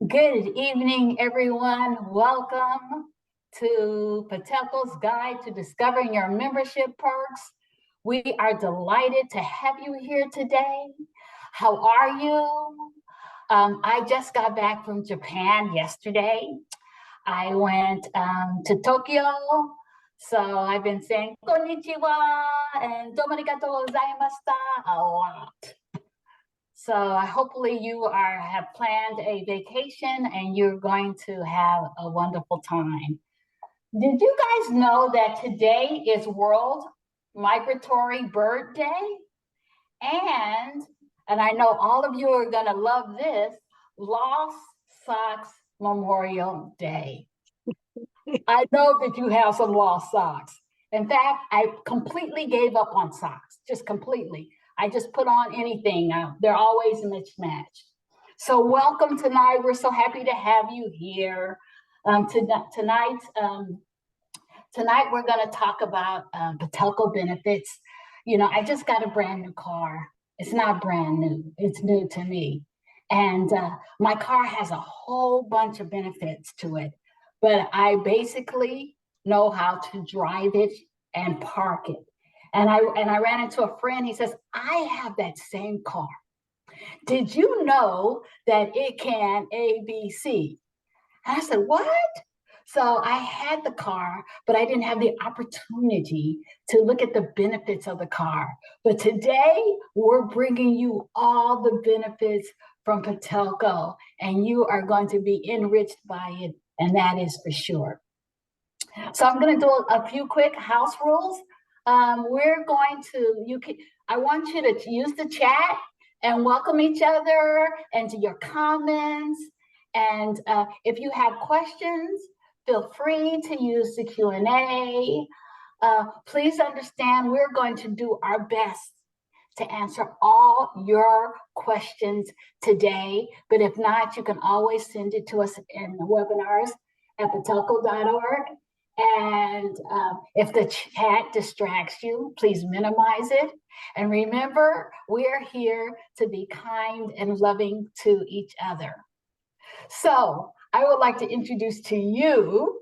Good evening, everyone. Welcome to Patelco's Guide to Discovering Your Membership Perks. We are delighted to have you here today. How are you? I just got back from Japan yesterday. I went to Tokyo. So I've been saying konnichiwa and domo arigatou gozaimashita a lot. So hopefully you have planned a vacation and you're going to have a wonderful time. Did you guys know that today is World Migratory Bird Day? And I know all of you are going to love this, Lost Socks Memorial Day. I know that you have some lost socks. In fact, I completely gave up on socks, just completely. I just put on anything. They're always mismatched. So welcome tonight. We're so happy to have you here. Tonight, we're going to talk about Patelco benefits. You know, I just got a brand new car. It's not brand new. It's new to me. And my car has a whole bunch of benefits to it. But I basically know how to drive it and park it. And I ran into a friend. He says, I have that same car. Did you know that it can ABC? And I said, what? So I had the car, but I didn't have the opportunity to look at the benefits of the car. But today, we're bringing you all the benefits from Patelco, and you are going to be enriched by it, and that is for sure. So I'm going to do a few quick house rules. We're going to, I want you to use the chat and welcome each other and to your comments. And if you have questions, feel free to use the Q&A. Please understand we're going to do our best to answer all your questions today. But if not, you can always send it to us in the webinars at patelco.org. And if the chat distracts you, please minimize it. And remember, we're here to be kind and loving to each other. So I would like to introduce to you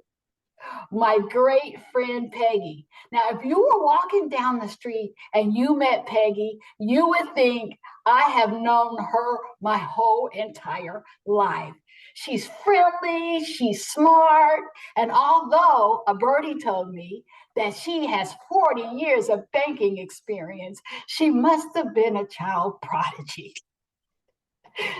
my great friend, Peggy. Now, if you were walking down the street and you met Peggy, you would think I have known her my whole entire life. She's friendly, she's smart, and although a birdie told me that she has 40 years of banking experience, she must have been a child prodigy.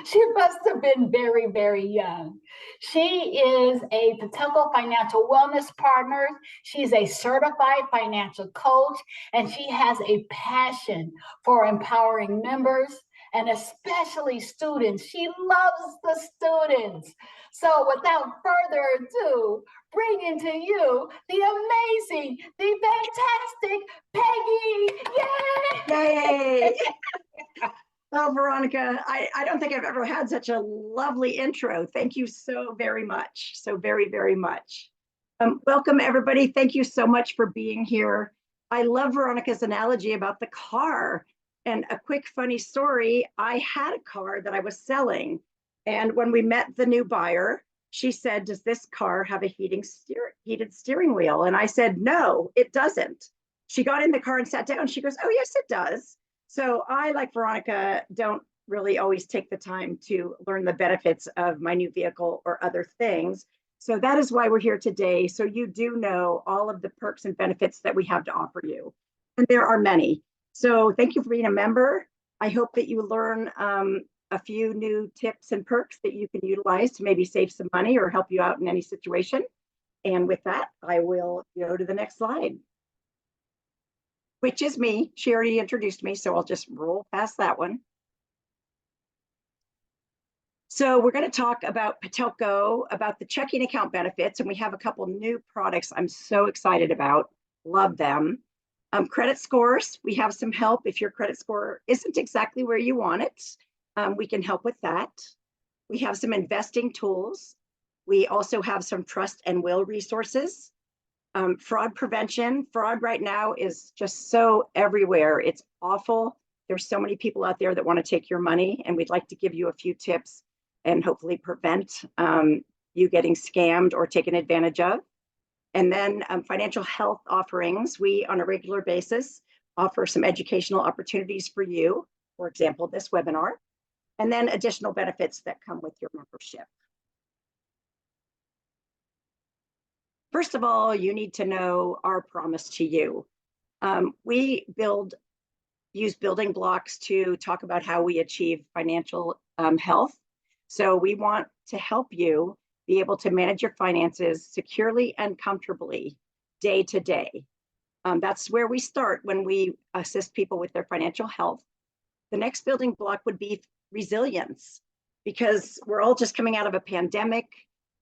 She must have been very, very young. She is a Patelco Financial Wellness Partner. She's a certified financial coach, and she has a passion for empowering members and especially students. She loves the students. So without further ado, bringing to you the amazing, the fantastic Peggy. Yay! Yay! Oh, Veronica, I don't think I've ever had such a lovely intro. Thank you so very much. So very, very much. Welcome, everybody. Thank you so much for being here. I love Veronica's analogy about the car. And a quick funny story, I had a car that I was selling. And when we met the new buyer, she said, does this car have a heated steering wheel? And I said, no, it doesn't. She got in the car and sat down. She goes, oh, yes, it does. So I, like Veronica, don't really always take the time to learn the benefits of my new vehicle or other things. So that is why we're here today. So you do know all of the perks and benefits that we have to offer you. And there are many. So thank you for being a member. I hope that you learn a few new tips and perks that you can utilize to maybe save some money or help you out in any situation. And with that, I will go to the next slide, which is me. She already introduced me, so I'll just roll past that one. So we're going to talk about Patelco, about the checking account benefits, and we have a couple new products I'm so excited about. Love them. Credit scores, we have some help. If your credit score isn't exactly where you want it, we can help with that. We have some investing tools. We also have some trust and will resources. Fraud prevention. Fraud right now is just so everywhere. It's awful. There's so many people out there that want to take your money, and we'd like to give you a few tips and hopefully prevent you getting scammed or taken advantage of. And then financial health offerings. We, on a regular basis, offer some educational opportunities for you, for example, this webinar, and then additional benefits that come with your membership. First of all, you need to know our promise to you. We use building blocks to talk about how we achieve financial health. So we want to help you be able to manage your finances securely and comfortably day to day. That's where we start when we assist people with their financial health. The next building block would be resilience, because we're all just coming out of a pandemic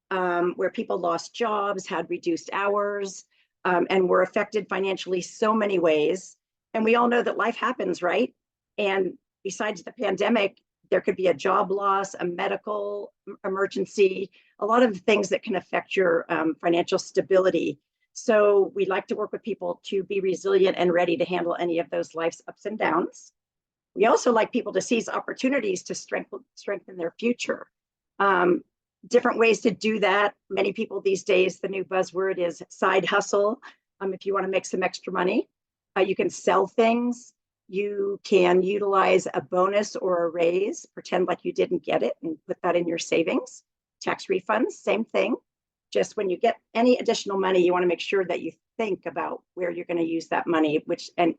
where people lost jobs, had reduced hours, and were affected financially so many ways. And we all know that life happens, right? And besides the pandemic, there could be a job loss, a medical emergency, a lot of things that can affect your financial stability. So we like to work with people to be resilient and ready to handle any of those life's ups and downs. We also like people to seize opportunities to strengthen their future. Different ways to do that. Many people these days, the new buzzword is side hustle. If you want to make some extra money, you can sell things. You can utilize a bonus or a raise, pretend like you didn't get it and put that in your savings. Tax refunds, same thing. Just when you get any additional money, you want to make sure that you think about where you're going to use that money, and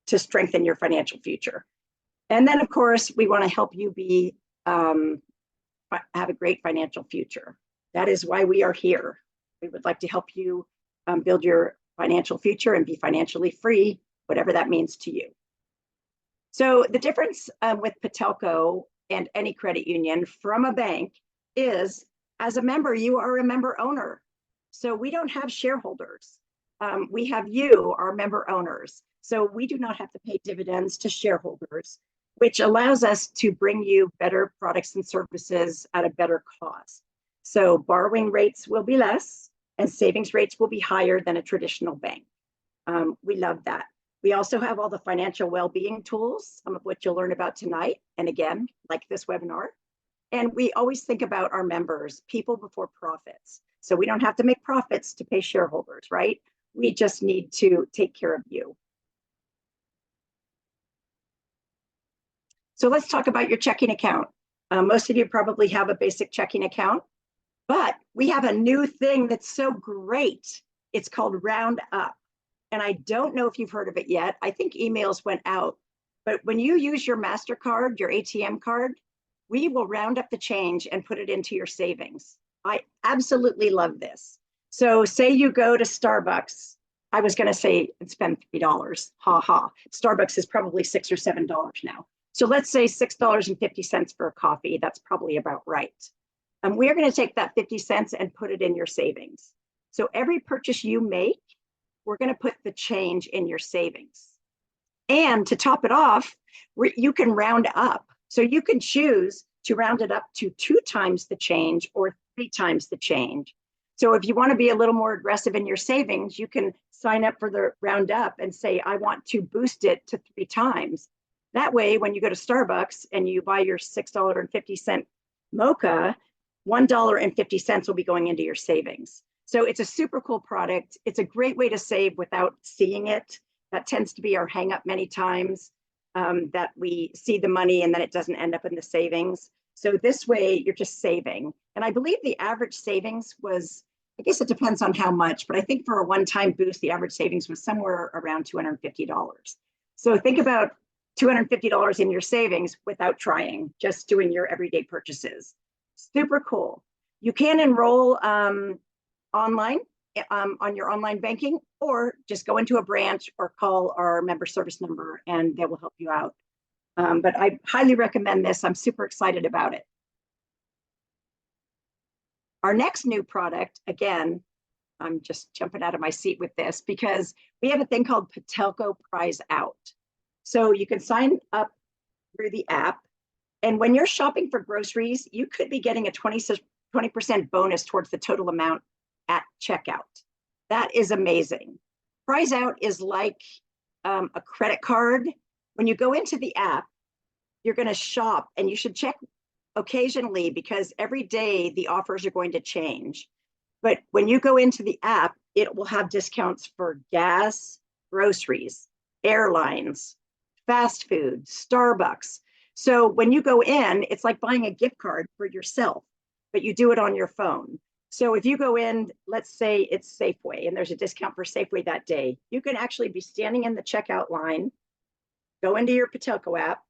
to strengthen your financial future. And then, of course, we want to help you have a great financial future. That is why we are here. We would like to help you build your financial future and be financially free, whatever that means to you. So the difference with Patelco and any credit union from a bank is, as a member, you are a member owner. So we don't have shareholders. We have you, our member owners. So we do not have to pay dividends to shareholders, which allows us to bring you better products and services at a better cost. So borrowing rates will be less and savings rates will be higher than a traditional bank. We love that. We also have all the financial well-being tools, some of which you'll learn about tonight. And again, like this webinar. And we always think about our members, people before profits. So we don't have to make profits to pay shareholders, right? We just need to take care of you. So let's talk about your checking account. Most of you probably have a basic checking account, but we have a new thing that's so great. It's called Round Up. And I don't know if you've heard of it yet. I think emails went out, but when you use your MasterCard, your ATM card, we will round up the change and put it into your savings. I absolutely love this. So say you go to Starbucks. I was going to say and spend $3. Ha ha. Starbucks is probably $6 or $7 now. So let's say $6.50 for a coffee. That's probably about right. And we're going to take that 50 cents and put it in your savings. So every purchase you make, we're going to put the change in your savings. And to top it off, you can round up. So you can choose to round it up to 2 times the change or 3 times the change. So if you want to be a little more aggressive in your savings, you can sign up for the round up and say, I want to boost it to 3 times. That way, when you go to Starbucks and you buy your $6.50 mocha, $1.50 will be going into your savings. So it's a super cool product. It's a great way to save without seeing it. That tends to be our hang up many times, that we see the money and then it doesn't end up in the savings. So this way you're just saving. And I believe the average savings was, I guess it depends on how much, but I think for a one-time boost, the average savings was somewhere around $250. So think about $250 in your savings without trying, just doing your everyday purchases. Super cool. You can enroll online on your online banking, or just go into a branch or call our member service number and they will help you out. But I highly recommend this. I'm super excited about it. Our next new product, again, I'm just jumping out of my seat with this because we have a thing called Patelco Prize Out. So you can sign up through the app. And when you're shopping for groceries, you could be getting a 20% bonus towards the total amount at checkout. That is amazing. Prize Out is like a credit card. When you go into the app, you're going to shop and you should check occasionally, because every day the offers are going to change. But when you go into the app, it will have discounts for gas, groceries, airlines, fast food, Starbucks. So when you go in, it's like buying a gift card for yourself, but you do it on your phone. So if you go in, let's say it's Safeway and there's a discount for Safeway that day, you can actually be standing in the checkout line, go into your Patelco app,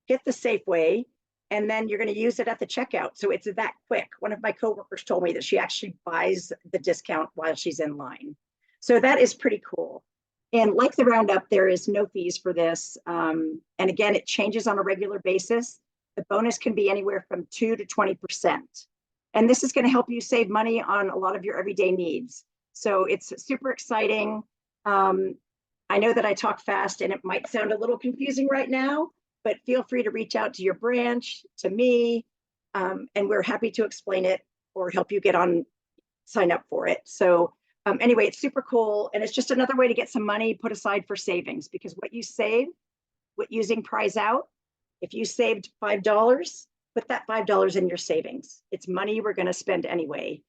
hit the Safeway, and then you're going to use it at the checkout. So it's that quick. One of my coworkers told me that she actually buys the discount while she's in line. So that is pretty cool. And like the Roundup, there is no fees for this. And again, it changes on a regular basis. The bonus can be anywhere from 2 to 20%. And this is going to help you save money on a lot of your everyday needs. So it's super exciting. I know that I talk fast and it might sound a little confusing right now, but feel free to reach out to your branch, to me, and we're happy to explain it or help you get on, sign up for it. So anyway, it's super cool. And it's just another way to get some money put aside for savings, because what you save, what using Prize Out, if you saved $5, put that $5 in your savings. It's money we're going to spend anyway.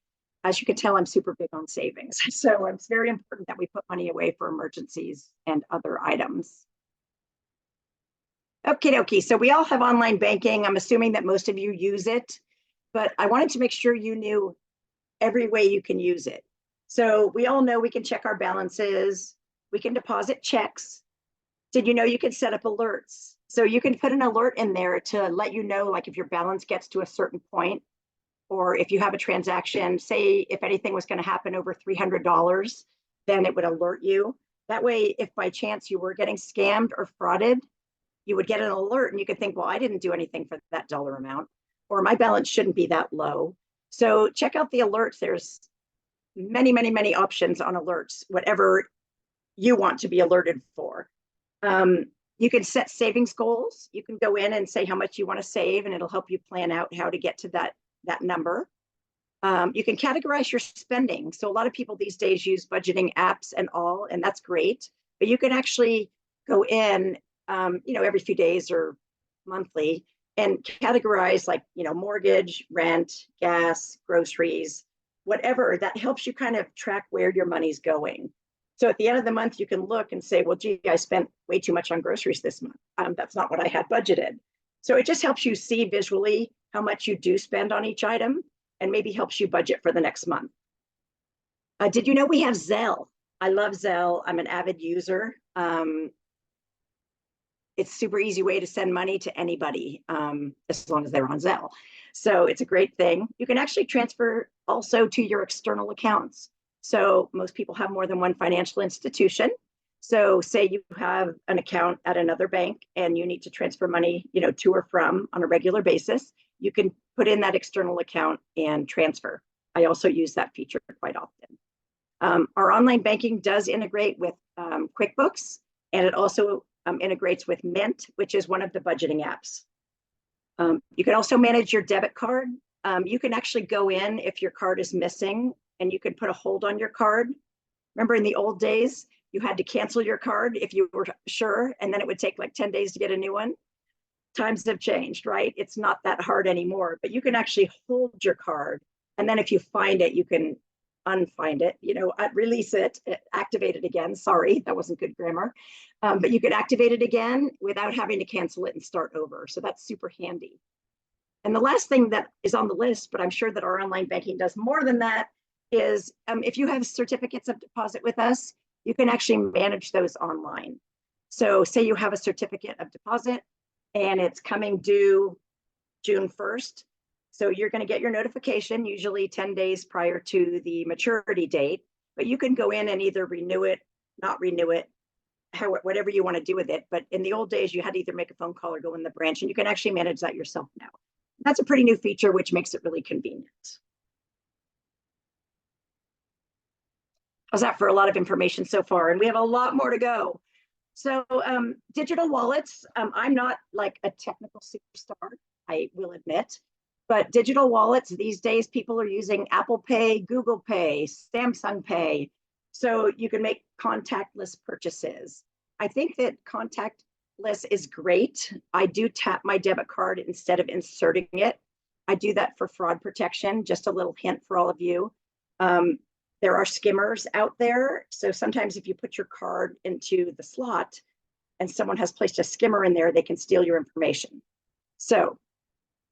As you can tell, I'm super big on savings. So it's very important that we put money away for emergencies and other items. Okie dokie. So we all have online banking. I'm assuming that most of you use it, but I wanted to make sure you knew every way you can use it. So we all know we can check our balances. We can deposit checks. Did you know you can set up alerts? So you can put an alert in there to let you know, like if your balance gets to a certain point, or if you have a transaction, say if anything was going to happen over $300, then it would alert you. That way, if by chance you were getting scammed or frauded, you would get an alert and you could think, well, I didn't do anything for that dollar amount, or my balance shouldn't be that low. So check out the alerts. There's many, many, many options on alerts, whatever you want to be alerted for. You can set savings goals. You can go in and say how much you want to save, and it'll help you plan out how to get to that number. You can categorize your spending. So a lot of people these days use budgeting apps and all, and that's great. But you can actually go in, every few days or monthly and categorize like, mortgage, rent, gas, groceries, whatever. That helps you kind of track where your money's going. So at the end of the month, you can look and say, well, gee, I spent way too much on groceries this month. That's not what I had budgeted. So it just helps you see visually how much you do spend on each item and maybe helps you budget for the next month. Did you know we have Zelle? I love Zelle. I'm an avid user. It's a super easy way to send money to anybody, as long as they're on Zelle. So it's a great thing. You can actually transfer also to your external accounts. So most people have more than one financial institution. So say you have an account at another bank and you need to transfer money, to or from on a regular basis, you can put in that external account and transfer. I also use that feature quite often. Our online banking does integrate with QuickBooks, and it also integrates with Mint, which is one of the budgeting apps. You can also manage your debit card. You can actually go in if your card is missing, and you can put a hold on your card. Remember in the old days, you had to cancel your card if you were sure, and then it would take like 10 days to get a new one. Times have changed, right? It's not that hard anymore, but you can actually hold your card. And then if you find it, you can unfind it, release it, activate it again. Sorry, that wasn't good grammar. But you could activate it again without having to cancel it and start over. So that's super handy. And the last thing that is on the list, but I'm sure that our online banking does more than that, is if you have certificates of deposit with us, you can actually manage those online. So say you have a certificate of deposit and it's coming due June 1st. So you're going to get your notification usually 10 days prior to the maturity date, but you can go in and either renew it, not renew it, whatever you want to do with it. But in the old days, you had to either make a phone call or go in the branch, and you can actually manage that yourself now. That's a pretty new feature, which makes it really convenient. How's that for a lot of information so far? And we have a lot more to go. So digital wallets, I'm not like a technical superstar, I will admit, but digital wallets these days, people are using Apple Pay, Google Pay, Samsung Pay. So you can make contactless purchases. I think that contactless is great. I do tap my debit card instead of inserting it. I do that for fraud protection. Just a little hint for all of you. Um, there are skimmers out there. So sometimes if you put your card into the slot and someone has placed a skimmer in there, they can steal your information. So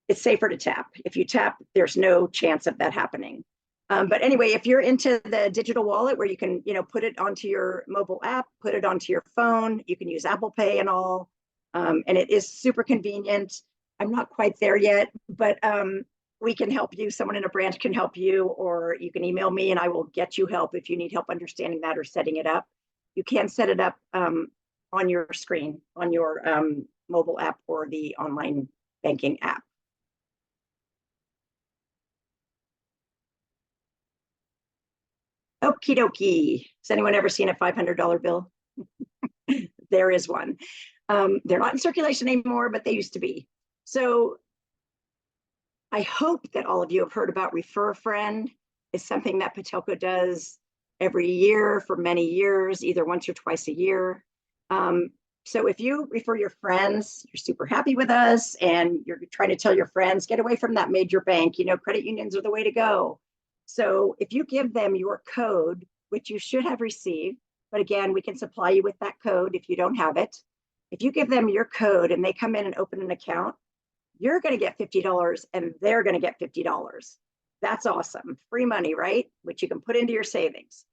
it's safer to tap. If you tap, there's no chance of that happening. But anyway, if you're into the digital wallet where you can, put it onto your mobile app, put it onto your phone, you can use Apple Pay and all, and it is super convenient. I'm not quite there yet, but we can help you. Someone in a branch can help you, or you can email me and I will get you help if you need help understanding that or setting it up. You can set it up on your screen, on your mobile app or the online banking app. Okie dokie. Has anyone ever seen a $500 bill? There is one. They're not in circulation anymore, but they used to be. So I hope that all of you have heard about Refer a Friend. It's something that Patelco does every year for many years, either once or twice a year. So if you refer your friends, you're super happy with us and you're trying to tell your friends, get away from that major bank, credit unions are the way to go. So if you give them your code, which you should have received, but again, we can supply you with that code if you don't have it. If you give them your code and they come in and open an account, you're going to get $50 and they're going to get $50. That's awesome. Free money, right? Which you can put into your savings.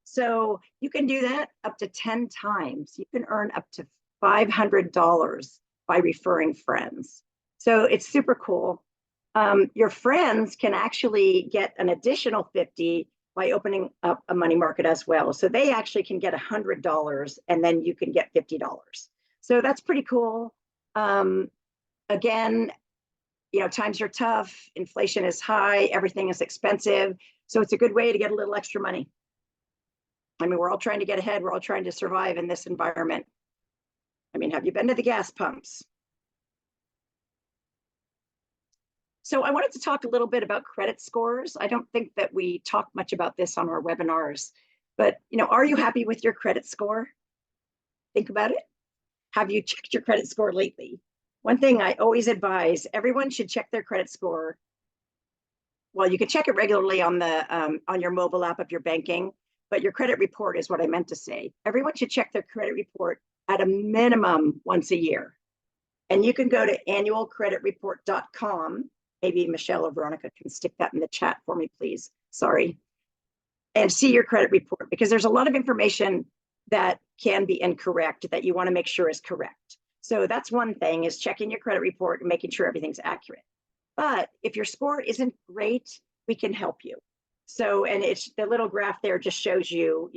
So you can do that up to 10 times. You can earn up to $500 by referring friends. So it's super cool. Your friends can actually get an additional 50 by opening up a money market as well. So they actually can get $100 and then you can get $50. So that's pretty cool. Again, times are tough, inflation is high, everything is expensive. So it's a good way to get a little extra money. I mean, we're all trying to get ahead. We're all trying to survive in this environment. I mean, have you been to the gas pumps? So I wanted to talk a little bit about credit scores. I don't think that we talk much about this on our webinars, but are you happy with your credit score? Think about it. Have you checked your credit score lately? One thing I always advise, everyone should check their credit score. Well, you can check it regularly on your mobile app of your banking, but your credit report is what I meant to say. Everyone should check their credit report at a minimum once a year. And you can go to annualcreditreport.com. Maybe Michelle or Veronica can stick that in the chat for me, please. Sorry. And see your credit report, because there's a lot of information that can be incorrect that you want to make sure is correct. So that's one thing, is checking your credit report and making sure everything's accurate. But if your score isn't great, we can help you. So, and it's the little graph there just shows you,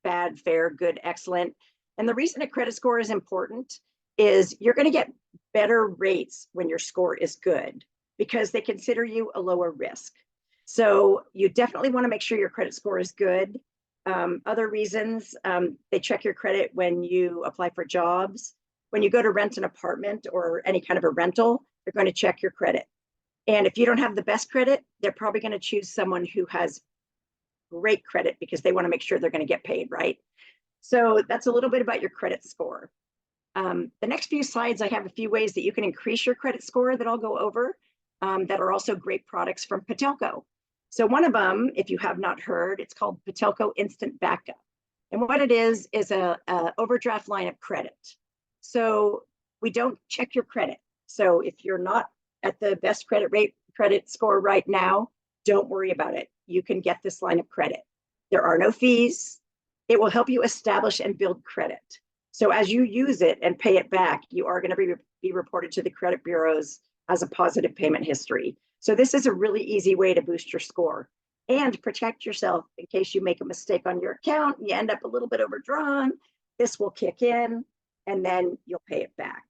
bad, fair, good, excellent. And the reason a credit score is important is you're going to get better rates when your score is good because they consider you a lower risk. So you definitely want to make sure your credit score is good. Other reasons, they check your credit when you apply for jobs. When you go to rent an apartment or any kind of a rental, they're going to check your credit. And if you don't have the best credit, they're probably going to choose someone who has great credit because they want to make sure they're going to get paid, right? So that's a little bit about your credit score. The next few slides, I have a few ways that you can increase your credit score that I'll go over that are also great products from Patelco. So one of them, if you have not heard, it's called Patelco Instant Backup. And what it is a overdraft line of credit. So we don't check your credit. So if you're not at the best credit score right now, don't worry about it. You can get this line of credit. There are no fees. It will help you establish and build credit. So as you use it and pay it back, you are going to be reported to the credit bureaus as a positive payment history. So this is a really easy way to boost your score and protect yourself in case you make a mistake on your account and you end up a little bit overdrawn. This will kick in and then you'll pay it back.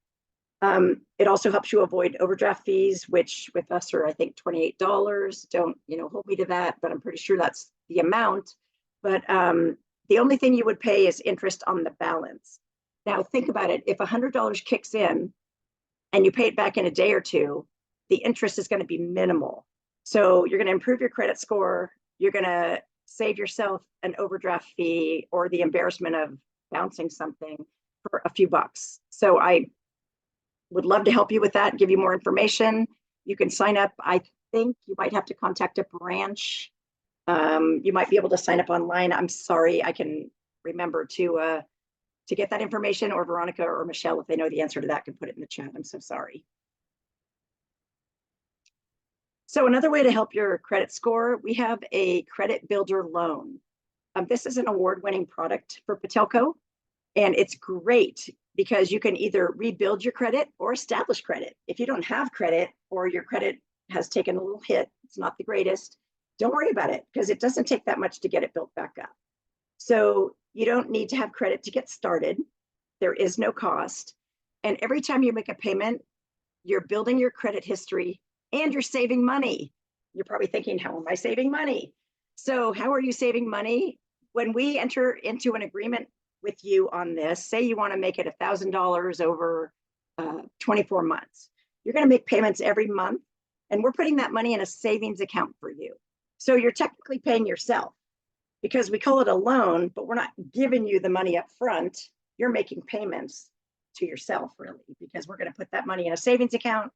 It also helps you avoid overdraft fees, which with us are, I think, $28. Don't, hold me to that, but I'm pretty sure that's the amount. But the only thing you would pay is interest on the balance. Now, think about it. If $100 kicks in and you pay it back in a day or two, the interest is going to be minimal. So you're going to improve your credit score. You're going to save yourself an overdraft fee or the embarrassment of bouncing something for a few bucks. So I would love to help you with that, give you more information. You can sign up. I think you might have to contact a branch. You might be able to sign up online. I'm sorry, I can remember to get that information, or Veronica or Michelle, if they know the answer to that, can put it in the chat. I'm so sorry. So another way to help your credit score, we have a credit builder loan. This is an award-winning product for Patelco, and it's great because you can either rebuild your credit or establish credit. If you don't have credit, or your credit has taken a little hit, it's not the greatest, don't worry about it, because it doesn't take that much to get it built back up. So you don't need to have credit to get started. There is no cost. And every time you make a payment, you're building your credit history and you're saving money. You're probably thinking, how am I saving money? So how are you saving money? When we enter into an agreement with you on this, say you want to make it $1,000 over 24 months, you're going to make payments every month, and we're putting that money in a savings account for you. So you're technically paying yourself, because we call it a loan, but we're not giving you the money up front. You're making payments to yourself, really, because we're going to put that money in a savings account.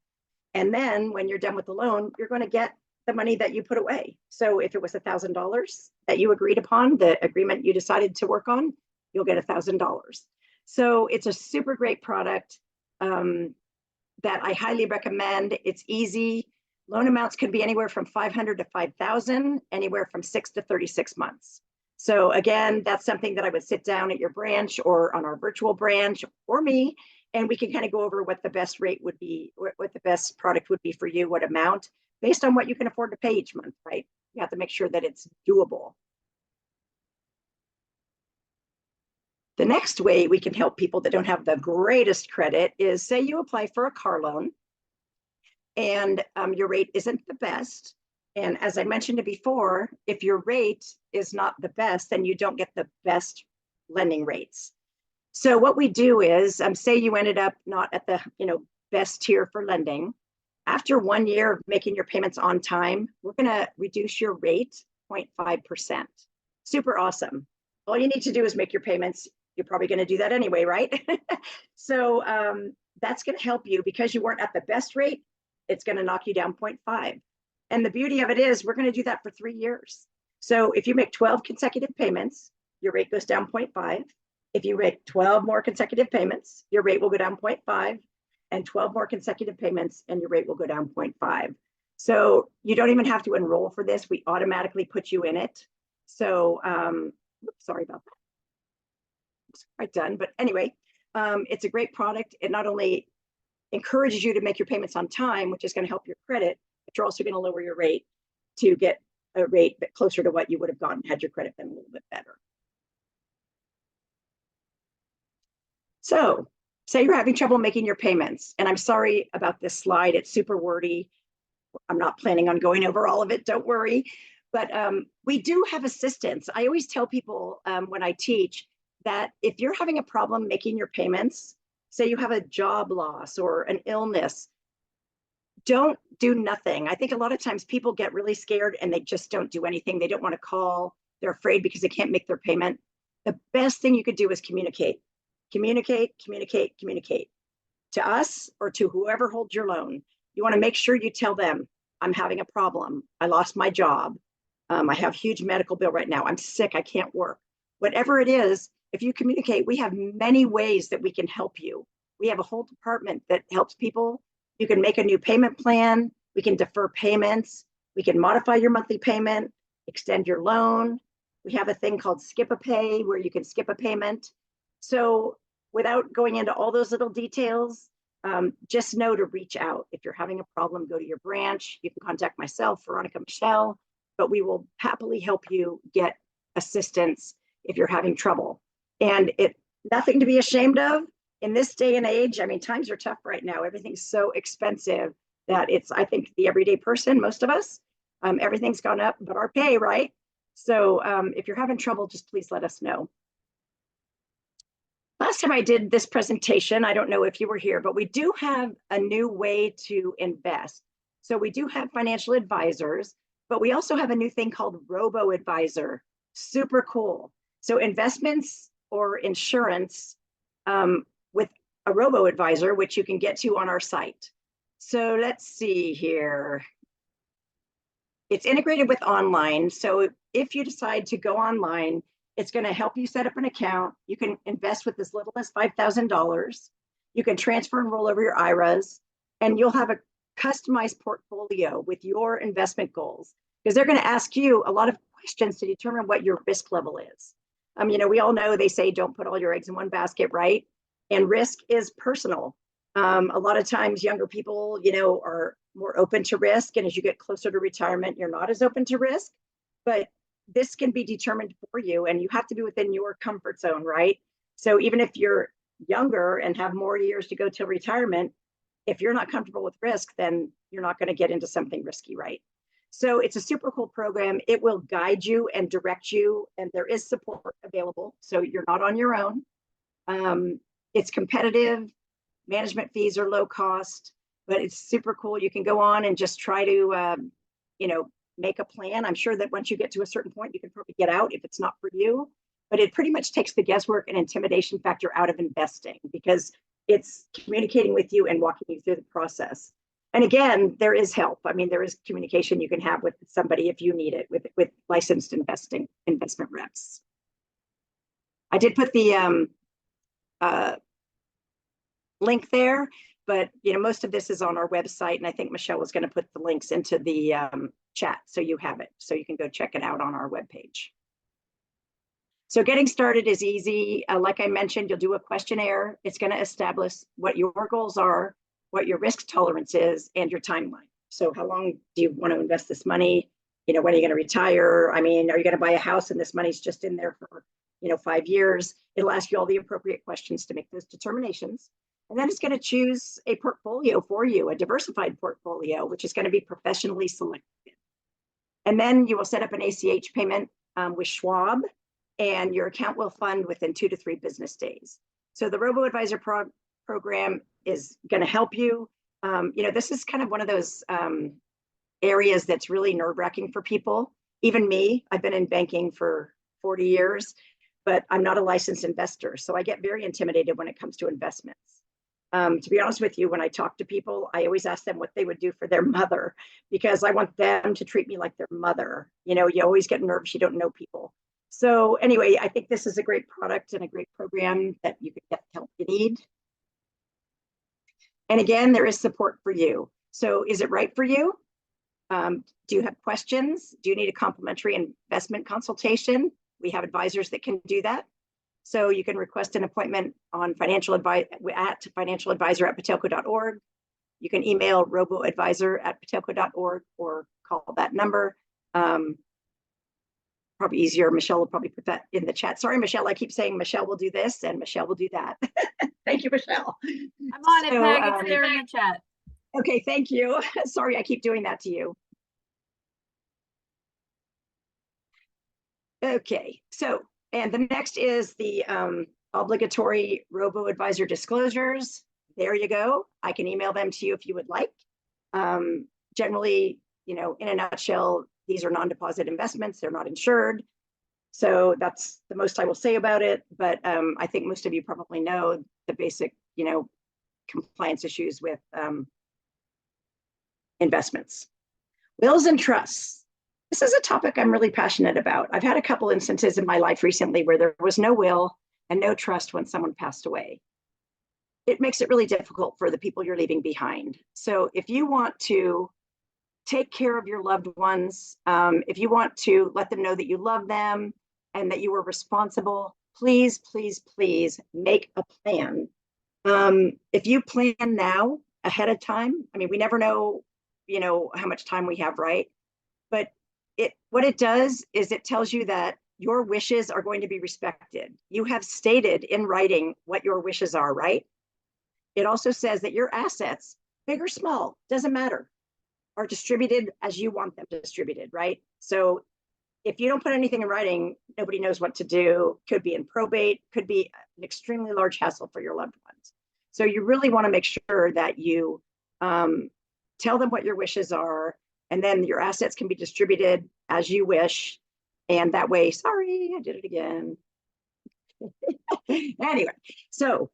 And then when you're done with the loan, you're going to get the money that you put away. So if it was $1,000 that you agreed upon, the agreement you decided to work on, you'll get $1,000. So it's a super great product that I highly recommend. It's easy. Loan amounts could be anywhere from $500 to $5,000, anywhere from 6 to 36 months. So again, that's something that I would sit down at your branch or on our virtual branch or me, and we can kind of go over what the best rate would be, what the best product would be for you, what amount, based on what you can afford to pay each month, right? You have to make sure that it's doable. The next way we can help people that don't have the greatest credit is, say you apply for a car loan and your rate isn't the best. And as I mentioned before, if your rate is not the best, then you don't get the best lending rates. So what we do is, say you ended up not at the best tier for lending. After 1 year of making your payments on time, we're going to reduce your rate 0.5%. Super awesome. All you need to do is make your payments. You're probably going to do that anyway, right? So that's going to help you, because you weren't at the best rate. It's going to knock you down 0.5. And the beauty of it is, we're going to do that for 3 years. So if you make 12 consecutive payments, your rate goes down 0.5. If you make 12 more consecutive payments, your rate will go down 0.5, and 12 more consecutive payments, and your rate will go down 0.5. So you don't even have to enroll for this. We automatically put you in it. So sorry about that. It's quite done. But anyway, it's a great product. It not only encourages you to make your payments on time, which is going to help your credit, but you're also going to lower your rate to get a rate bit closer to what you would have gotten had your credit been a little bit better. So say you're having trouble making your payments, and I'm sorry about this slide. It's super wordy. I'm not planning on going over all of it. Don't worry. But we do have assistance. I always tell people when I teach that if you're having a problem making your payments, say you have a job loss or an illness, don't do nothing. I think a lot of times people get really scared and they just don't do anything. They don't want to call. They're afraid because they can't make their payment. The best thing you could do is communicate. Communicate, communicate, communicate to us or to whoever holds your loan. You want to make sure you tell them, I'm having a problem. I lost my job. I have a huge medical bill right now. I'm sick. I can't work. Whatever it is, if you communicate, we have many ways that we can help you. We have a whole department that helps people. You can make a new payment plan. We can defer payments. We can modify your monthly payment, extend your loan. We have a thing called Skip a Pay, where you can skip a payment. So without going into all those little details, just know to reach out. If you're having a problem, go to your branch. You can contact myself, Veronica, Michelle, but we will happily help you get assistance if you're having trouble. And it nothing to be ashamed of in this day and age. I mean, times are tough right now. Everything's so expensive that it's, I think, the everyday person, most of us, everything's gone up, but our pay, right? So if you're having trouble, just please let us know. Last time I did this presentation, I don't know if you were here, but we do have a new way to invest. So we do have financial advisors, but we also have a new thing called robo-advisor. Super cool. So investments or insurance with a robo-advisor, which you can get to on our site. So let's see here. It's integrated with online. So if you decide to go online, it's going to help you set up an account. You can invest with as little as $5,000. You can transfer and roll over your IRAs, and you'll have a customized portfolio with your investment goals, because they're going to ask you a lot of questions to determine what your risk level is. We all know they say don't put all your eggs in one basket, right? And risk is personal. A lot of times younger people, are more open to risk. And as you get closer to retirement, you're not as open to risk. But this can be determined for you, and you have to be within your comfort zone, right? So even if you're younger and have more years to go till retirement, if you're not comfortable with risk, then you're not going to get into something risky, right? So it's a super cool program. It will guide you and direct you, and there is support available. So you're not on your own. It's competitive. Management fees are low cost, but it's super cool. You can go on and just try to, make a plan. I'm sure that once you get to a certain point, you can probably get out if it's not for you, but it pretty much takes the guesswork and intimidation factor out of investing, because it's communicating with you and walking you through the process. And again, there is help. I mean, there is communication you can have with somebody if you need it, with licensed investment reps. I did put the link there, but most of this is on our website, and I think Michelle was going to put the links into the chat, so you have it, so you can go check it out on our webpage. So getting started is easy. Like I mentioned, you'll do a questionnaire. It's going to establish what your goals are, what your risk tolerance is, and your timeline. So how long do you want to invest this money? When are you going to retire? I mean, are you going to buy a house and this money's just in there for 5 years? It'll ask you all the appropriate questions to make those determinations. And then it's going to choose a portfolio for you, a diversified portfolio, which is going to be professionally selected. And then you will set up an ACH payment with Schwab, and your account will fund within 2 to 3 business days. So the Robo-Advisor program is going to help you. This is kind of one of those areas that's really nerve-wracking for people. Even me, I've been in banking for 40 years, but I'm not a licensed investor. So I get very intimidated when it comes to investments. To be honest with you, when I talk to people, I always ask them what they would do for their mother, because I want them to treat me like their mother. You always get nervous, you don't know people. So anyway, I think this is a great product and a great program that you can get the help you need. And again, there is support for you. So is it right for you? Do you have questions? Do you need a complimentary investment consultation? We have advisors that can do that. So you can request an appointment on financialadvisor@patelco.org. You can email roboadvisor@patelco.org or call that number. Probably easier. Michelle will probably put that in the chat. Sorry, Michelle, I keep saying Michelle will do this and Michelle will do that. Thank you, Michelle. I'm on it, Peg. It's there in the chat. Okay, thank you. Sorry, I keep doing that to you. Okay, so, and the next is the obligatory robo-advisor disclosures. There you go. I can email them to you if you would like. Generally, in a nutshell, these are non-deposit investments. They're not insured. So that's the most I will say about it. But I think most of you probably know the basic, compliance issues with investments. Wills and trusts. This is a topic I'm really passionate about. I've had a couple instances in my life recently where there was no will and no trust when someone passed away. It makes it really difficult for the people you're leaving behind. So if you want to take care of your loved ones, if you want to let them know that you love them and that you were responsible, please, please, please make a plan. If you plan now ahead of time, I mean, we never know, how much time we have, right? But what it does is it tells you that your wishes are going to be respected. You have stated in writing what your wishes are, right? It also says that your assets, big or small, doesn't matter, are distributed as you want them distributed, right? So if you don't put anything in writing, nobody knows what to do. Could be in probate, could be an extremely large hassle for your loved ones. So you really want to make sure that you tell them what your wishes are, and then your assets can be distributed as you wish. And that way, sorry, I did it again. Anyway, so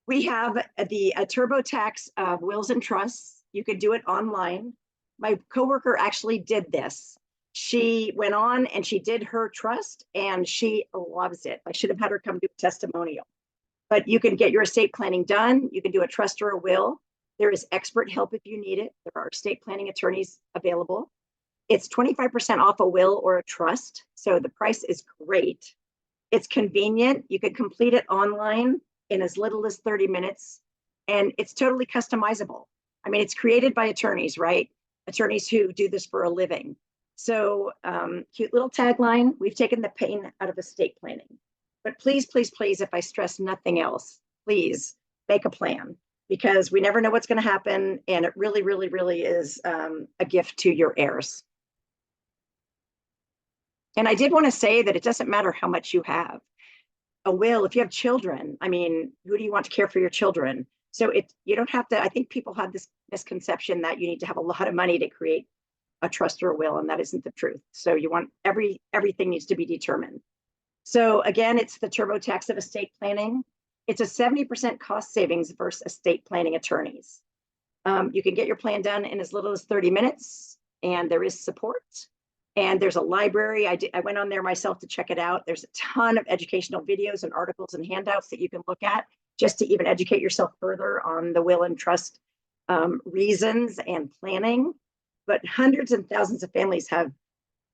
we have the TurboTax wills and trusts. You could do it online. My coworker actually did this. She went on and she did her trust and she loves it. I should have had her come do a testimonial. But you can get your estate planning done. You can do a trust or a will. There is expert help if you need it. There are estate planning attorneys available. It's 25% off a will or a trust. So the price is great. It's convenient. You can complete it online in as little as 30 minutes. And it's totally customizable. I mean, it's created by attorneys, right? Attorneys who do this for a living. So cute little tagline, we've taken the pain out of estate planning. But please, please, please, if I stress nothing else, please make a plan because we never know what's going to happen. And it really, really, really is a gift to your heirs. And I did want to say that it doesn't matter how much you have. A will, if you have children, I mean, who do you want to care for your children? So you don't have to, I think people have this misconception that you need to have a lot of money to create a trust or a will, and that isn't the truth. So you want everything needs to be determined. So again, it's the TurboTax of estate planning. It's a 70% cost savings versus estate planning attorneys. You can get your plan done in as little as 30 minutes, and there is support. And there's a library. I went on there myself to check it out. There's a ton of educational videos and articles and handouts that you can look at just to even educate yourself further on the will and trust reasons and planning. But hundreds and thousands of families have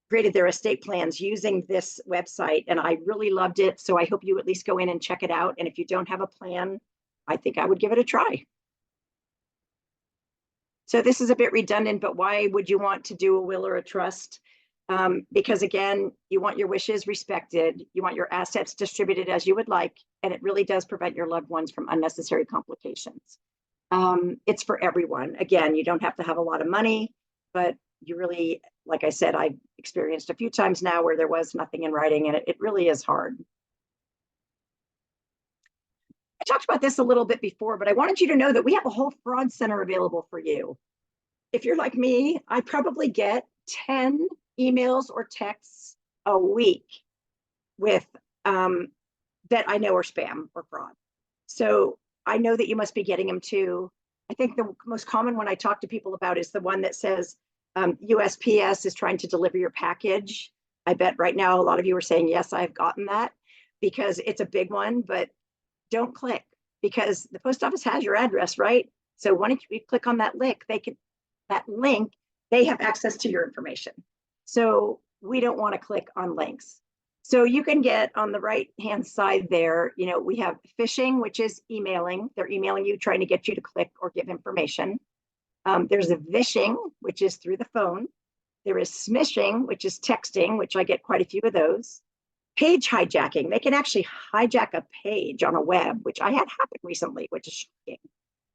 created their estate plans using this website, and I really loved it. So I hope you at least go in and check it out. And if you don't have a plan, I think I would give it a try. So this is a bit redundant, but why would you want to do a will or a trust? Because again, you want your wishes respected, you want your assets distributed as you would like, and it really does prevent your loved ones from unnecessary complications. It's for everyone. Again, you don't have to have a lot of money, but you really, like I said, I've experienced a few times now where there was nothing in writing, and it really is hard. I talked about this a little bit before, but I wanted you to know that we have a whole fraud center available for you. If you're like me, I probably get 10 emails or texts a week with that I know are spam or fraud. So I know that you must be getting them too. I think the most common one I talk to people about is the one that says USPS is trying to deliver your package. I bet right now a lot of you are saying, yes, I've gotten that because it's a big one, but don't click because the post office has your address, right? So why don't you click on that link? They have access to your information. So we don't want to click on links. So you can get on the right-hand side there, you know, we have phishing, which is emailing. They're emailing you, trying to get you to click or give information. There's a vishing, which is through the phone. There is smishing, which is texting, which I get quite a few of those. Page hijacking. They can actually hijack a page on a web, which I had happen recently, which is shocking.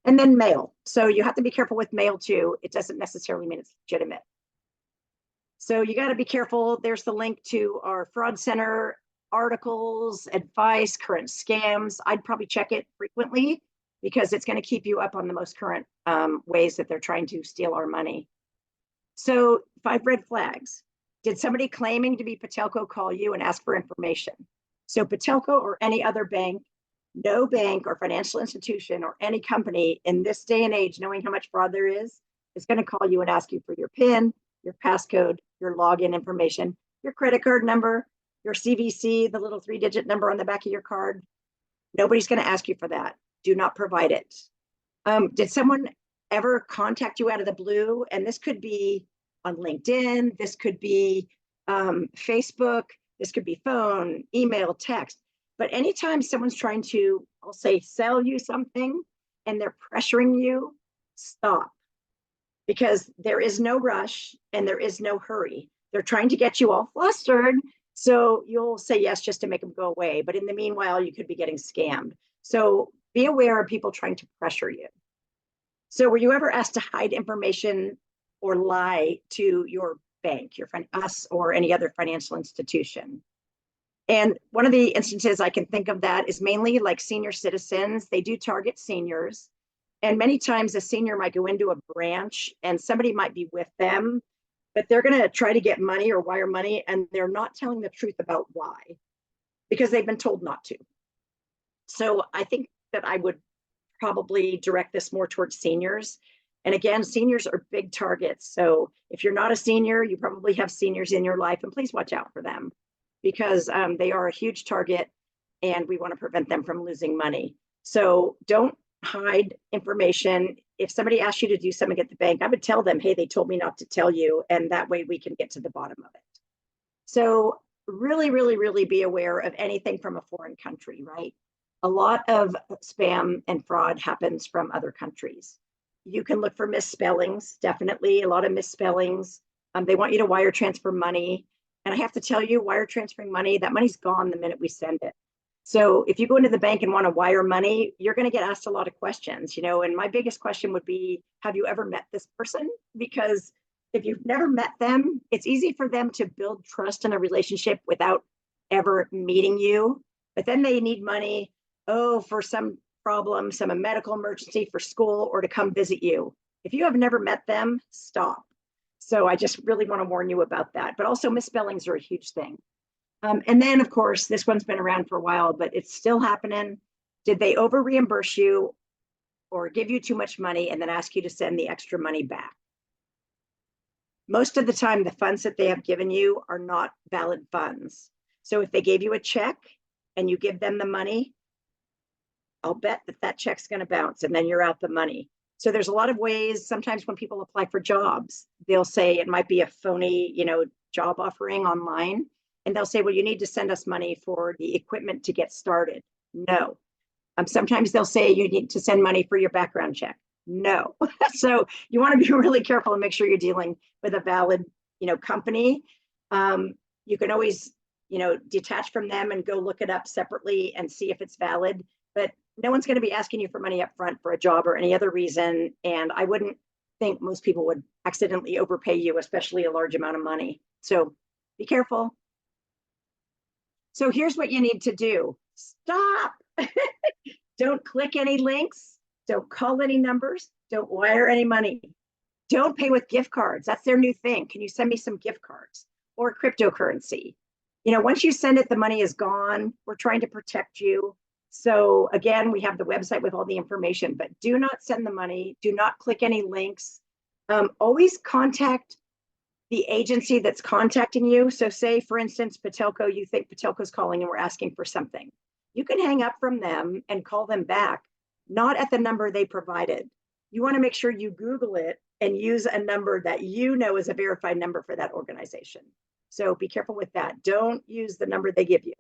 And then mail. So you have to be careful with mail too. It doesn't necessarily mean it's legitimate. So you got to be careful. There's the link to our fraud center articles, advice, current scams. I'd probably check it frequently because it's going to keep you up on the most current ways that they're trying to steal our money. So 5 red flags. Did somebody claiming to be Patelco call you and ask for information? So Patelco or any other bank, no bank or financial institution or any company in this day and age, knowing how much fraud there is going to call you and ask you for your PIN, your passcode, your login information, your credit card number, your CVC, the little 3-digit number on the back of your card. Nobody's going to ask you for that. Do not provide it. Did someone ever contact you out of the blue? And this could be on LinkedIn. This could be Facebook. This could be phone, email, text. But anytime someone's trying to, I'll say, sell you something and they're pressuring you, stop. Because there is no rush and there is no hurry. They're trying to get you all flustered. So you'll say yes just to make them go away. But in the meanwhile, you could be getting scammed. So be aware of people trying to pressure you. So were you ever asked to hide information or lie to your bank, us, or any other financial institution? And one of the instances I can think of that is mainly like senior citizens. They do target seniors. And many times a senior might go into a branch and somebody might be with them, but they're going to try to get money or wire money, and they're not telling the truth about why, because they've been told not to. So I think that I would probably direct this more towards seniors. And again, seniors are big targets. So if you're not a senior, you probably have seniors in your life, and please watch out for them because they are a huge target and we want to prevent them from losing money. So don't hide information. If somebody asks you to do something at the bank, I would tell them, hey, they told me not to tell you. And that way we can get to the bottom of it. So really, really, really be aware of anything from a foreign country, right? A lot of spam and fraud happens from other countries. You can look for misspellings, definitely a lot of misspellings. They want you to wire transfer money. And I have to tell you, wire transferring money, that money's gone the minute we send it. So if you go into the bank and want to wire money, you're going to get asked a lot of questions, and my biggest question would be, have you ever met this person? Because if you've never met them, it's easy for them to build trust in a relationship without ever meeting you. But then they need money, for some problem, some medical emergency, for school, or to come visit you. If you have never met them, stop. So I just really want to warn you about that. But also misspellings are a huge thing. And then, of course, this one's been around for a while, but it's still happening. Did they over reimburse you or give you too much money and then ask you to send the extra money back? Most of the time, the funds that they have given you are not valid funds. So if they gave you a check and you give them the money, I'll bet that check's going to bounce and then you're out the money. So there's a lot of ways. Sometimes when people apply for jobs, they'll say it might be a phony, job offering online. And they'll say, well, you need to send us money for the equipment to get started. No. Sometimes they'll say you need to send money for your background check. No. So you want to be really careful and make sure you're dealing with a valid, company. You can always, detach from them and go look it up separately and see if it's valid. But no one's going to be asking you for money up front for a job or any other reason. And I wouldn't think most people would accidentally overpay you, especially a large amount of money. So be careful. So here's what you need to do. Stop. Don't click any links. Don't call any numbers. Don't wire any money. Don't pay with gift cards. That's their new thing. Can you send me some gift cards or cryptocurrency? Once you send it, the money is gone. We're trying to protect you. So again, we have the website with all the information, but do not send the money. Do not click any links. Always contact the agency that's contacting you. So say, for instance, Patelco, you think Patelco's calling and we're asking for something. You can hang up from them and call them back, not at the number they provided. You want to make sure you Google it and use a number that is a verified number for that organization. So be careful with that. Don't use the number they give you.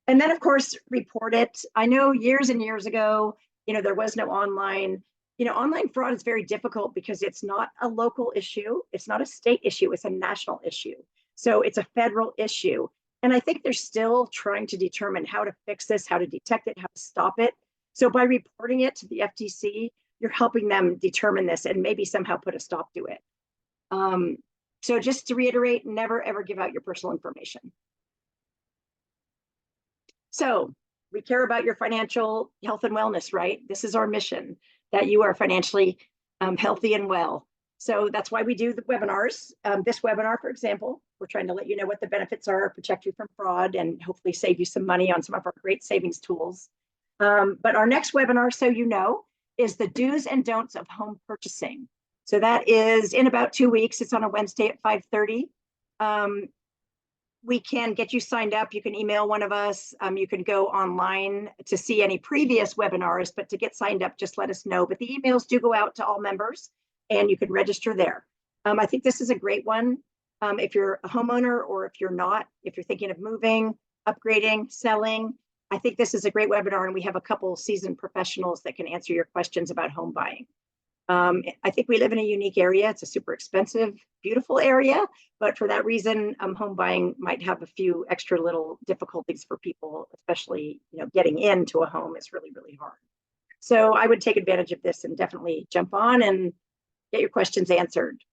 And then, of course, report it. I know years and years ago, there was no online. Online fraud is very difficult because it's not a local issue. It's not a state issue. It's a national issue. So it's a federal issue. And I think they're still trying to determine how to fix this, how to detect it, how to stop it. So by reporting it to the FTC, you're helping them determine this and maybe somehow put a stop to it. So just to reiterate, never, ever give out your personal information. So we care about your financial health and wellness, right? This is our mission, that you are financially healthy and well. So that's why we do the webinars. This webinar, for example, we're trying to let you know what the benefits are, protect you from fraud, and hopefully save you some money on some of our great savings tools. But our next webinar, so is the do's and don'ts of home purchasing. So that is in about 2 weeks. It's on a Wednesday at 5:30. We can get you signed up. You can email one of us. You can go online to see any previous webinars, but to get signed up, just let us know. But the emails do go out to all members and you can register there. I think this is a great one. If you're a homeowner or if you're not, if you're thinking of moving, upgrading, selling, I think this is a great webinar, and we have a couple seasoned professionals that can answer your questions about home buying. I think we live in a unique area. It's a super expensive, beautiful area, but for that reason, home buying might have a few extra little difficulties for people, especially, getting into a home is really, really hard. So I would take advantage of this and definitely jump on and get your questions answered.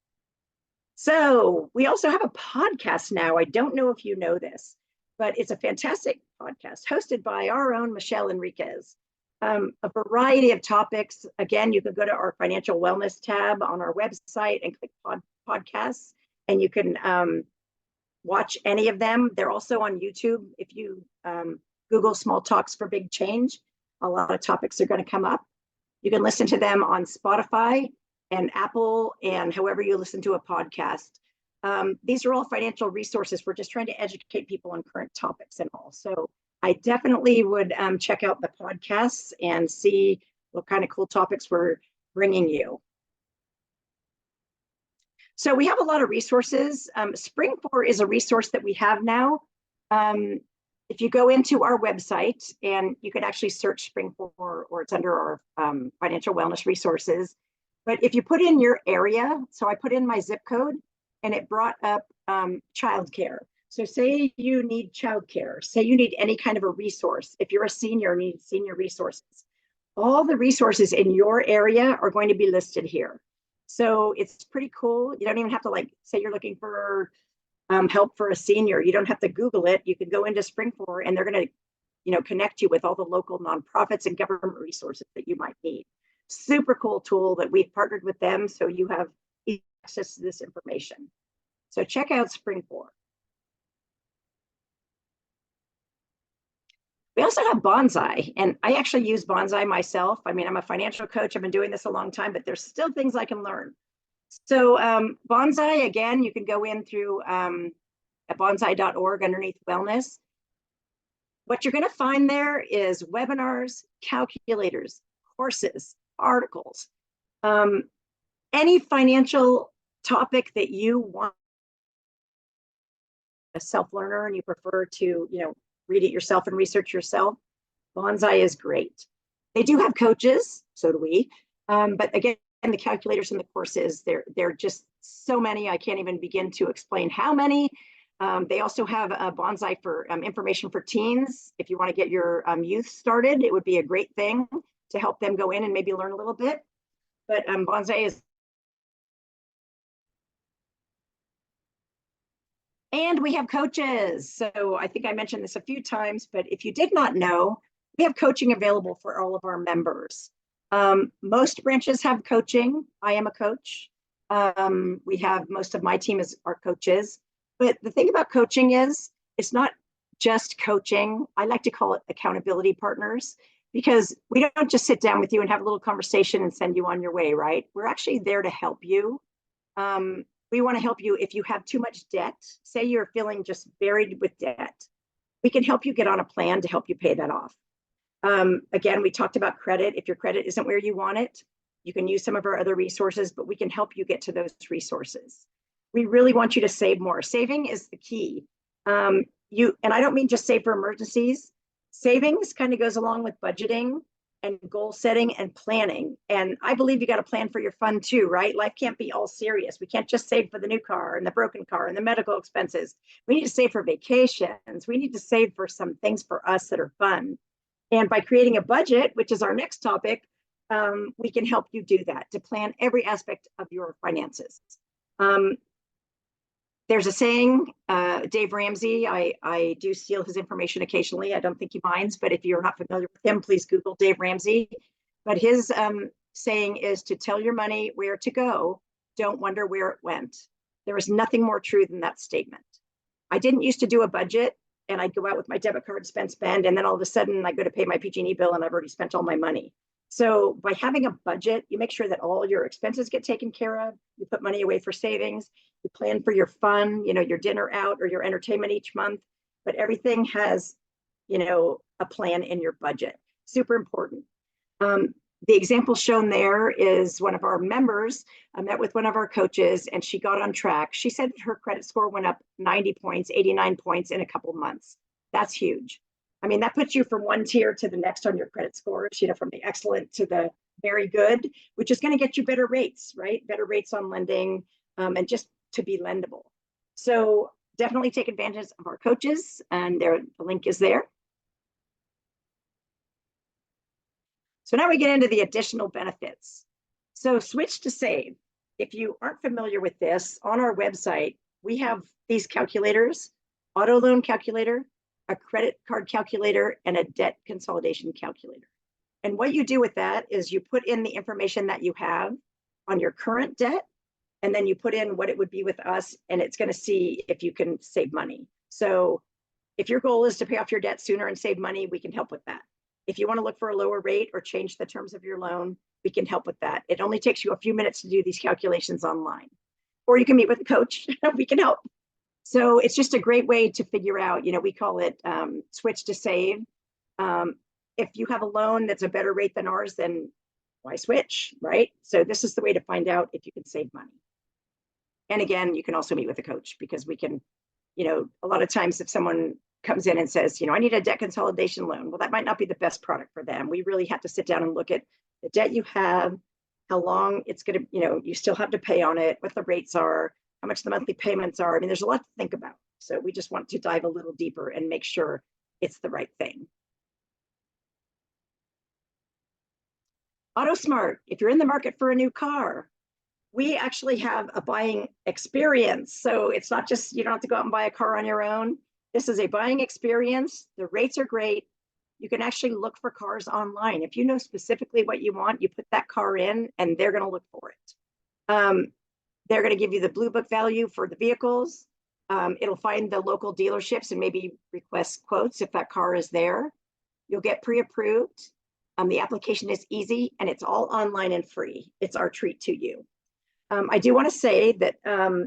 So we also have a podcast now. I don't know if you know this, but it's a fantastic podcast hosted by our own Michelle Enriquez. A variety of topics. Again, you can go to our financial wellness tab on our website and click podcasts, and you can watch any of them. They're also on YouTube. If you Google Small Talks for Big Change, a lot of topics are going to come up. You can listen to them on Spotify, and Apple, and however you listen to a podcast. These are all financial resources. We're just trying to educate people on current topics and all. So I definitely would check out the podcasts and see what kind of cool topics we're bringing you. So we have a lot of resources. Spring4 is a resource that we have now. If you go into our website, and you can actually search Spring4, or it's under our financial wellness resources. But if you put in your area, so I put in my zip code, and it brought up childcare. So say you need childcare, say you need any kind of a resource. If you're a senior, you need senior resources. All the resources in your area are going to be listed here. So it's pretty cool. You don't even have to, like, say you're looking for help for a senior. You don't have to Google it. You can go into Spring4, and they're going to, connect you with all the local nonprofits and government resources that you might need. Super cool tool that we've partnered with them, so you have access to this information. So check out Spring4. We also have Bonsai, and I actually use Bonsai myself. I mean, I'm a financial coach. I've been doing this a long time, but there's still things I can learn. So Bonsai, again, you can go in through at bonsai.org underneath wellness. What you're going to find there is webinars, calculators, courses, articles, any financial topic that you want. A self-learner and you prefer to, read it yourself and research yourself, Bonsai is great. They do have coaches, so do we. But again, the calculators and the courses, they're just so many. I can't even begin to explain how many. They also have a Bonsai for information for teens. If you want to get your youth started, it would be a great thing to help them go in and maybe learn a little bit. But Bonsai is. And we have coaches. So I think I mentioned this a few times, but if you did not know, we have coaching available for all of our members. Most branches have coaching. I am a coach. We have most of my team as our coaches. But the thing about coaching is it's not just coaching. I like to call it accountability partners, because we don't just sit down with you and have a little conversation and send you on your way, right? We're actually there to help you. We want to help you if you have too much debt. Say you're feeling just buried with debt. We can help you get on a plan to help you pay that off. Again, we talked about credit. If your credit isn't where you want it, you can use some of our other resources, but we can help you get to those resources. We really want you to save more. Saving is the key. And I don't mean just save for emergencies. Savings kind of goes along with budgeting and goal setting and planning. And I believe you got to plan for your fun too, right? Life can't be all serious. We can't just save for the new car and the broken car and the medical expenses. We need to save for vacations. We need to save for some things for us that are fun. And by creating a budget, which is our next topic, we can help you do that, to plan every aspect of your finances. There's a saying, Dave Ramsey, I do steal his information occasionally. I don't think he minds, but if you're not familiar with him, please Google Dave Ramsey. But his saying is to tell your money where to go. Don't wonder where it went. There is nothing more true than that statement. I didn't used to do a budget, and I'd go out with my debit card, spend, and then all of a sudden I go to pay my PG&E bill and I've already spent all my money. So by having a budget, you make sure that all your expenses get taken care of. You put money away for savings. You plan for your fun, your dinner out or your entertainment each month. But everything has, a plan in your budget. Super important. The example shown there is one of our members. I met with one of our coaches and she got on track. She said her credit score went up 90 points, 89 points in a couple months. That's huge. I mean, that puts you from one tier to the next on your credit scores, from the excellent to the very good, which is going to get you better rates, right? Better rates on lending, and just to be lendable. So definitely take advantage of our coaches, and the link is there. So now we get into the additional benefits. So switch to save. If you aren't familiar with this, on our website, we have these calculators: auto loan calculator, a credit card calculator, and a debt consolidation calculator. And what you do with that is you put in the information that you have on your current debt, and then you put in what it would be with us, and it's going to see if you can save money. So if your goal is to pay off your debt sooner and save money, we can help with that. If you want to look for a lower rate or change the terms of your loan, we can help with that. It only takes you a few minutes to do these calculations online, or you can meet with a coach. We can help. So it's just a great way to figure out, we call it switch to save. If you have a loan that's a better rate than ours, then why switch, right? So this is the way to find out if you can save money. And again, you can also meet with a coach, because we can, a lot of times if someone comes in and says, I need a debt consolidation loan, well, that might not be the best product for them. We really have to sit down and look at the debt you have, how long it's going to, you still have to pay on it, what the rates are, how much the monthly payments are. I mean, there's a lot to think about. So we just want to dive a little deeper and make sure it's the right thing. AutoSmart, if you're in the market for a new car, we actually have a buying experience. So it's not just, you don't have to go out and buy a car on your own. This is a buying experience. The rates are great. You can actually look for cars online. If you know specifically what you want, you put that car in and they're going to look for it. They're going to give you the Blue Book value for the vehicles. It'll find the local dealerships and maybe request quotes if that car is there. You'll get pre-approved. The application is easy and it's all online and free. It's our treat to you. I do want to say that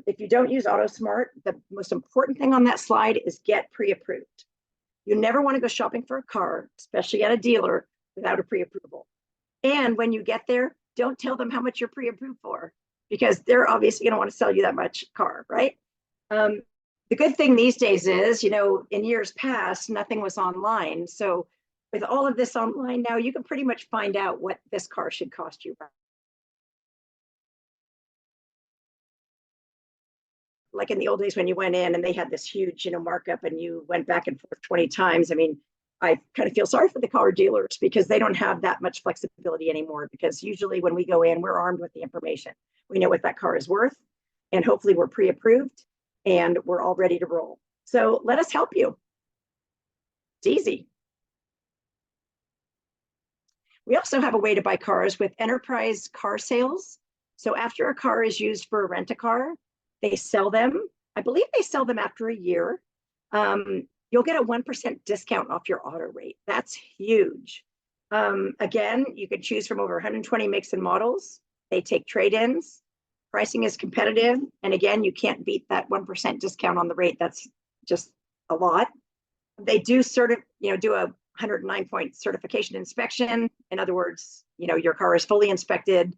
if you don't use AutoSmart, the most important thing on that slide is get pre-approved. You never want to go shopping for a car, especially at a dealer, without a pre-approval. And when you get there, don't tell them how much you're pre-approved for, because they're obviously going to want to sell you that much car, right? The good thing these days is, in years past, nothing was online. So with all of this online now, you can pretty much find out what this car should cost you. Like in the old days when you went in and they had this huge, markup and you went back and forth 20 times. I mean, I kind of feel sorry for the car dealers because they don't have that much flexibility anymore, because usually when we go in, we're armed with the information. We know what that car is worth, and hopefully we're pre-approved and we're all ready to roll. So let us help you. It's easy. We also have a way to buy cars with enterprise car sales. So after a car is used for a rent-a-car, they sell them. I believe they sell them after a year. You'll get a 1% discount off your auto rate. That's huge. Again, you can choose from over 120 makes and models. They take trade-ins. Pricing is competitive. And again, you can't beat that 1% discount on the rate. That's just a lot. They do do a 109-point certification inspection. In other words, your car is fully inspected.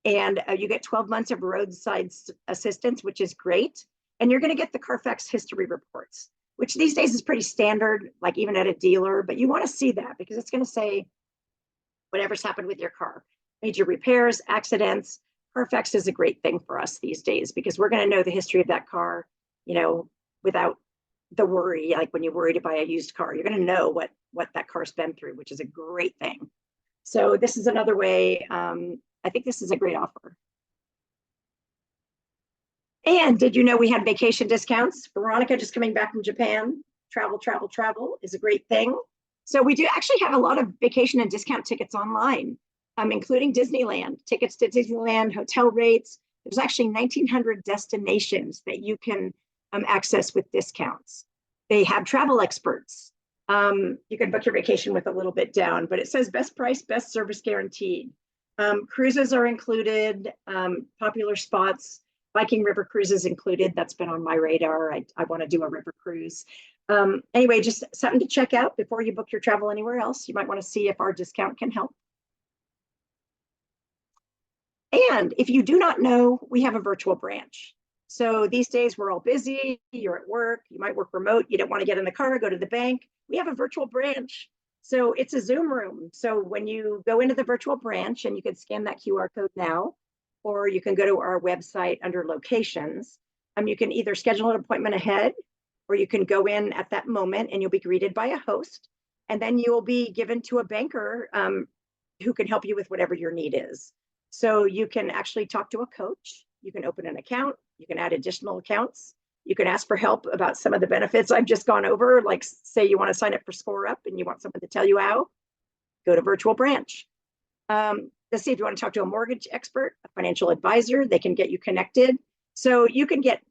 And you get 12 months of roadside assistance, which is great. And you're going to get the Carfax history reports, which these days is pretty standard, like even at a dealer. But you want to see that because it's going to say whatever's happened with your car, major repairs, accidents. Carfax is a great thing for us these days because we're going to know the history of that car, without the worry. Like when you worry to buy a used car, you're going to know what that car's been through, which is a great thing. So this is another way. I think this is a great offer. And did you know we had vacation discounts? Veronica just coming back from Japan. Travel is a great thing. So we do actually have a lot of vacation and discount tickets online, including Disneyland, tickets to Disneyland, hotel rates. There's actually 1,900 destinations that you can access with discounts. They have travel experts. You can book your vacation with a little bit down, but it says best price, best service guaranteed. Cruises are included, popular spots, Viking River cruises included. That's been on my radar. I want to do a river cruise. Anyway, just something to check out before you book your travel anywhere else. You might want to see if our discount can help. And if you do not know, we have a virtual branch. So these days we're all busy, you're at work, you might work remote, you don't want to get in the car, go to the bank. We have a virtual branch. So it's a Zoom room. So when you go into the virtual branch, and you can scan that QR code now, or you can go to our website under locations, you can either schedule an appointment ahead, or you can go in at that moment and you'll be greeted by a host. And then you will be given to a banker who can help you with whatever your need is. So you can actually talk to a coach, you can open an account, you can add additional accounts. You can ask for help about some of the benefits I've just gone over, like say you want to sign up for Score Up and you want someone to tell you how, go to virtual branch. Let's see if you want to talk to a mortgage expert, a financial advisor, they can get you connected. So you can get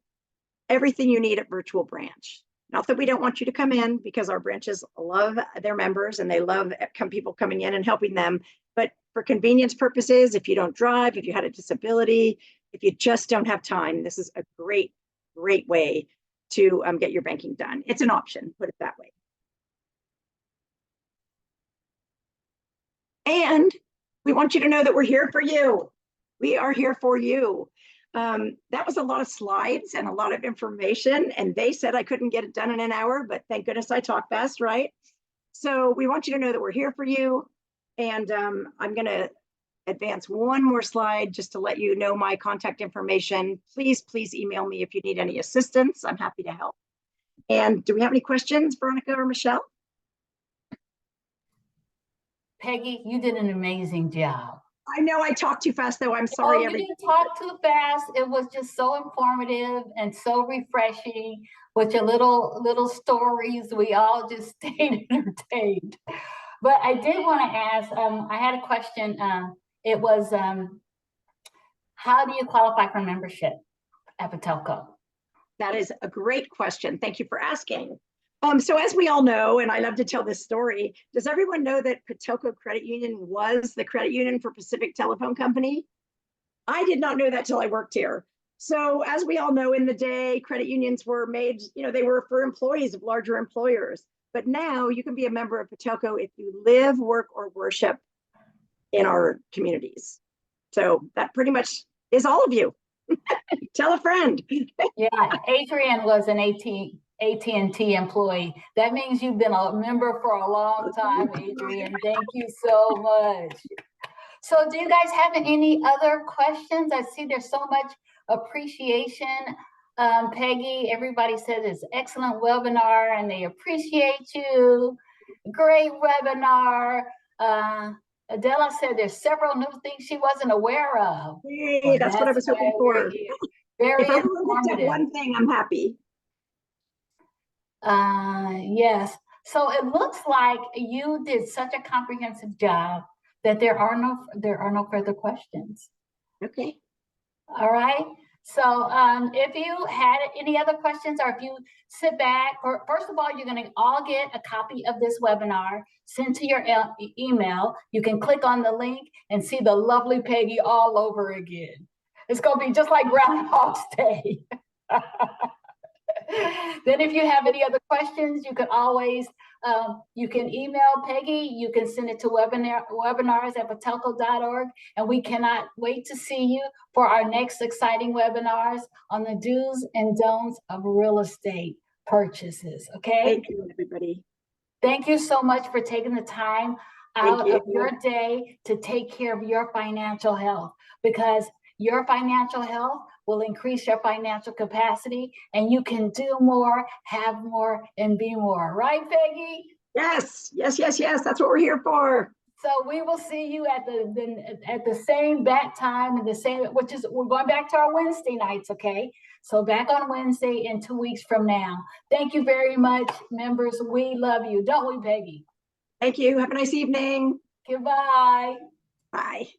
everything you need at virtual branch. Not that we don't want you to come in, because our branches love their members and they love people coming in and helping them, but for convenience purposes, if you don't drive, if you had a disability, if you just don't have time, this is a great, great way to get your banking done. It's an option, put it that way. And we want you to know that we're here for you. We are here for you. That was a lot of slides and a lot of information, and they said I couldn't get it done in an hour, but thank goodness I talk fast, right? So we want you to know that we're here for you. And I'm going to advance one more slide just to let you know my contact information. Please email me if you need any assistance. I'm happy to help. And do we have any questions, Veronica or Michelle? Peggy, you did an amazing job. I know I talked too fast, though. I'm sorry. You didn't talk too fast. It was just so informative and so refreshing with your little stories. We all just stayed entertained. But I did want to ask, I had a question. It was, how do you qualify for membership at Patelco? That is a great question. Thank you for asking. So as we all know, and I love to tell this story, does everyone know that Patelco Credit Union was the credit union for Pacific Telephone Company? I did not know that till I worked here. So as we all know, in the day, credit unions were made, they were for employees of larger employers. But now you can be a member of Patelco if you live, work, or worship in our communities. So that pretty much is all of you. Tell a friend. Yeah, Adrian was an AT&T employee. That means you've been a member for a long time, Adrian. Thank you so much. So do you guys have any other questions? I see there's so much appreciation. Peggy, everybody said it's excellent webinar and they appreciate you. Great webinar. Adela said there's several new things she wasn't aware of. Hey, well, that's what I was hoping for. Very if everyone did one thing, I'm happy. Yes. So it looks like you did such a comprehensive job that there are no further questions. Okay. All right. So if you had any other questions, or if you sit back, or first of all, you're going to all get a copy of this webinar sent to your email. You can click on the link and see the lovely Peggy all over again. It's going to be just like Groundhog's Day. Then if you have any other questions, you can always, you can email Peggy, you can send it to webinars@patelco.org, and we cannot wait to see you for our next exciting webinars on the do's and don'ts of real estate purchases, okay? Thank you, everybody. Thank you so much for taking the time out of your day to take care of your financial health, because your financial health will increase your financial capacity, and you can do more, have more, and be more. Right, Peggy? Yes, yes, yes, yes. That's what we're here for. So we will see you at the same bat time and the same, which is, we're going back to our Wednesday nights, okay? So back on Wednesday in 2 weeks from now. Thank you very much, members. We love you, don't we, Peggy? Thank you. Have a nice evening. Goodbye. Bye.